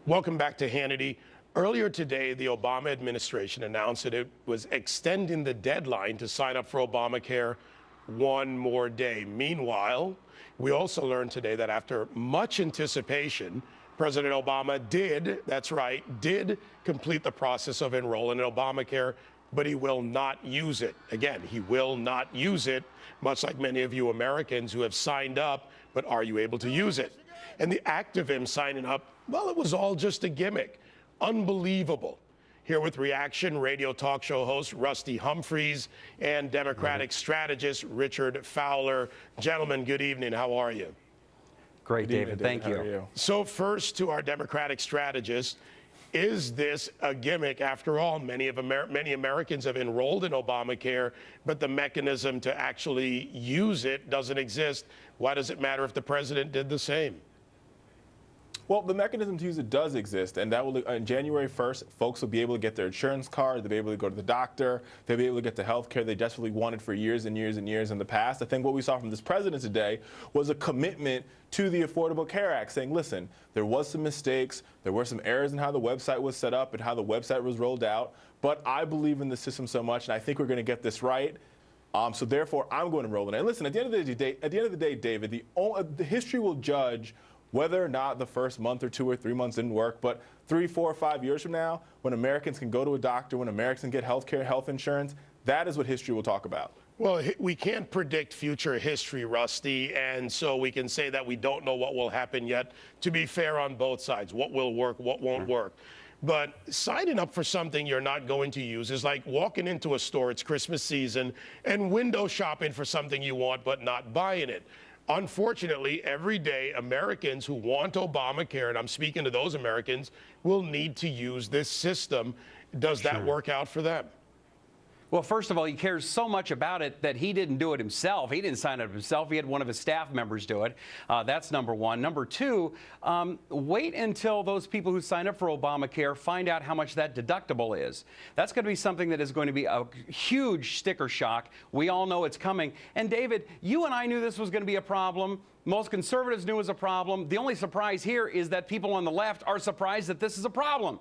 Welcome back to Hannity. Earlier today, the Obama administration announced that it was extending the deadline to sign up for Obamacare one more day. Meanwhile, we also learned today that after much anticipation, President Obama did complete the process of enrolling in Obamacare, but he will not use it. Again, he will not use it, much like many of you Americans who have signed up, but are you able to use it? And the act of him signing up, well, it was all just a gimmick. Unbelievable. Here with reaction, radio talk show host Rusty Humphries and Democratic strategist Richard Fowler. Gentlemen, good evening. How are you? Great, David. Thank you. So first, to our Democratic strategist, is this a gimmick? After all, many Americans have enrolled in Obamacare, but the mechanism to actually use it doesn't exist. Why does it matter if the president did the same? Well, the mechanism to use it does exist, and that will, on January 1st, folks will be able to get their insurance card, they'll be able to go to the doctor, they'll be able to get the health care they desperately wanted for years and years and years in the past. I think what we saw from this president today was a commitment to the Affordable Care Act, saying, listen, there was some mistakes, there were some errors in how the website was set up and how the website was rolled out, but I believe in the system so much, and I think we're going to get this right. So therefore, I'm going to roll it. And listen, at the end of the day, David, the history will judge whether or not the first month or 2 or 3 months didn't work, but 3, 4, 5 years from now, when Americans can go to a doctor, when Americans can get health care, health insurance, that is what history will talk about. Well, we can't predict future history, Rusty, and so we can say that we don't know what will happen yet. To be fair on both sides, what will work, what won't work. But signing up for something you're not going to use is like walking into a store, it's Christmas season, and window shopping for something you want but not buying it. Unfortunately, every day, Americans who want Obamacare, and I'm speaking to those Americans, will need to use this system. Does that work out for them? Well, first of all, he cares so much about it that he didn't do it himself. He didn't sign up himself. He had one of his staff members do it. That's number one. Number two, wait until those people who sign up for Obamacare find out how much that deductible is. That's going to be something that is going to be a huge sticker shock. We all know it's coming. And David, you and I knew this was going to be a problem. Most conservatives knew it was a problem. The only surprise here is that people on the left are surprised that this is a problem.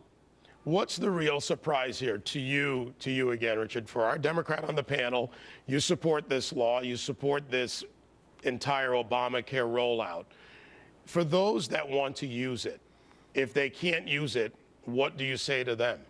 What's the real surprise here to you again, Richard? For our Democrat on the panel, you support this law, you support this entire Obamacare rollout. For those that want to use it, if they can't use it, what do you say to them?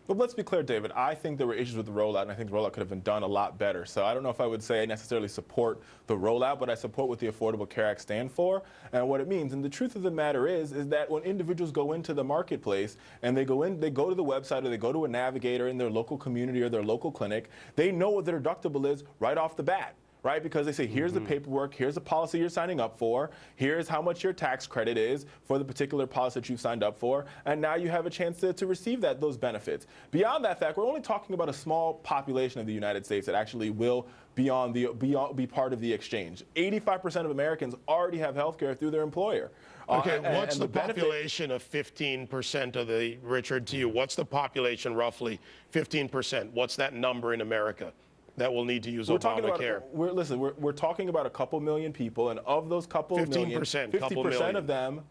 But let's be clear, David. I think there were issues with the rollout, and I think the rollout could have been done a lot better. So I don't know if I would say I necessarily support the rollout, but I support what the Affordable Care Act stands for and what it means. And the truth of the matter is that when individuals go into the marketplace and they go to the website or they go to a navigator in their local community or their local clinic, they know what their deductible is right off the bat. Right? Because they say, here's the paperwork, here's the policy you're signing up for, here's how much your tax credit is for the particular policy that you've signed up for, and now you have a chance to receive those benefits. Beyond that fact, we're only talking about a small population of the United States that actually will be part of the exchange. 85% of Americans already have health care through their employer. Okay, what's the population of 15% of the, Richard, to you, what's the population roughly, 15%? What's that number in America that will need to use Obamacare? We're talking about a couple million people, and of those couple million, 50% of them,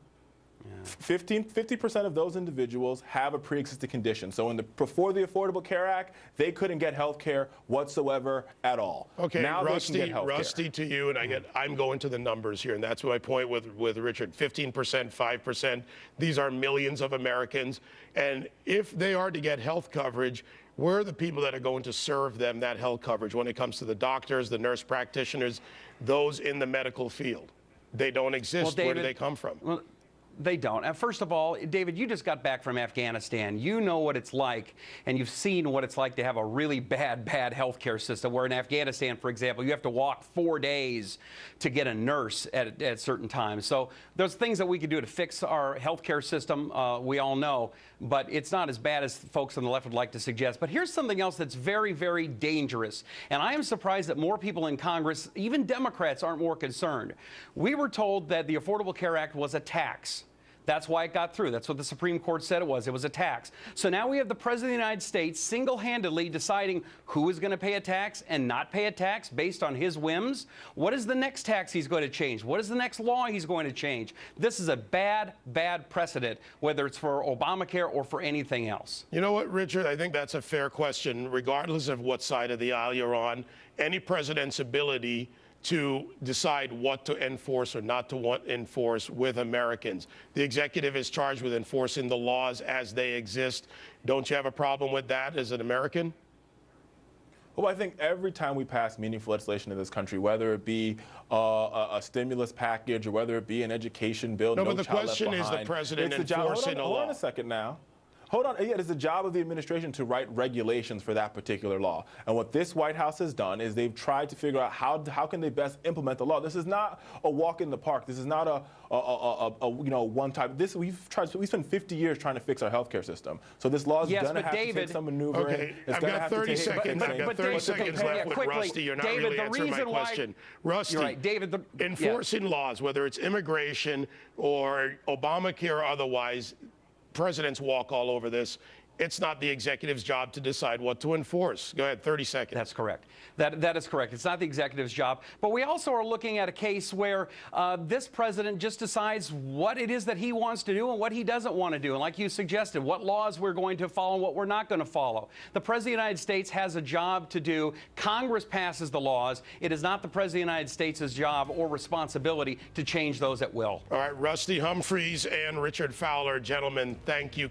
50% of those individuals have a pre-existing condition. So before the Affordable Care Act, they couldn't get health care whatsoever at all. Okay, now Rusty, to you, and I'm going to the numbers here, and that's my point with Richard. 15%, 5%, these are millions of Americans, and if they are to get health coverage, where are the people that are going to serve them that health coverage when it comes to the doctors, the nurse practitioners, those in the medical field? They don't exist. Well, David, where do they come from? Well, they don't. First of all, David, you just got back from Afghanistan. You know what it's like, and you've seen what it's like to have a really bad healthcare system, where in Afghanistan, for example, you have to walk 4 days to get a nurse at certain times. So there's things that we can do to fix our healthcare system, we all know, but it's not as bad as folks on the left would like to suggest. But here's something else that's very, very dangerous, and I am surprised that more people in Congress, even Democrats, aren't more concerned. We were told that the Affordable Care Act was a tax. That's why it got through. That's what the Supreme Court said it was. It was a tax. So now we have the President of the United States single-handedly deciding who is going to pay a tax and not pay a tax based on his whims. What is the next tax he's going to change? What is the next law he's going to change? This is a bad, bad precedent, whether it's for Obamacare or for anything else. You know what, Richard? I think that's a fair question, regardless of what side of the aisle you're on. Any president's ability to decide what to enforce or not to enforce with Americans. The executive is charged with enforcing the laws as they exist. Don't you have a problem with that as an American? Well, I think every time we pass meaningful legislation in this country, whether it be a stimulus package or whether it be an education bill, no, but the question is the president enforcing a law. Hold on a second now. Hold on. It is the job of the administration to write regulations for that particular law. And what this White House has done is they've tried to figure out how can they best implement the law. This is not a walk in the park. This is not a one type. We spent 50 years trying to fix our healthcare system. So this law is going to have to take some maneuvering. Okay, I've got 30 seconds. I've got 30 seconds left with Rusty. You're not really answering my question. Rusty, you're right, David, enforcing laws, whether it's immigration or Obamacare or otherwise, presidents walk all over this. It's not the executive's job to decide what to enforce. Go ahead, 30 seconds. That's correct. That is correct. It's not the executive's job. But we also are looking at a case where this president just decides what it is that he wants to do and what he doesn't want to do. And like you suggested, what laws we're going to follow and what we're not going to follow. The President of the United States has a job to do. Congress passes the laws. It is not the President of the United States' job or responsibility to change those at will. All right, Rusty Humphries and Richard Fowler, gentlemen, thank you.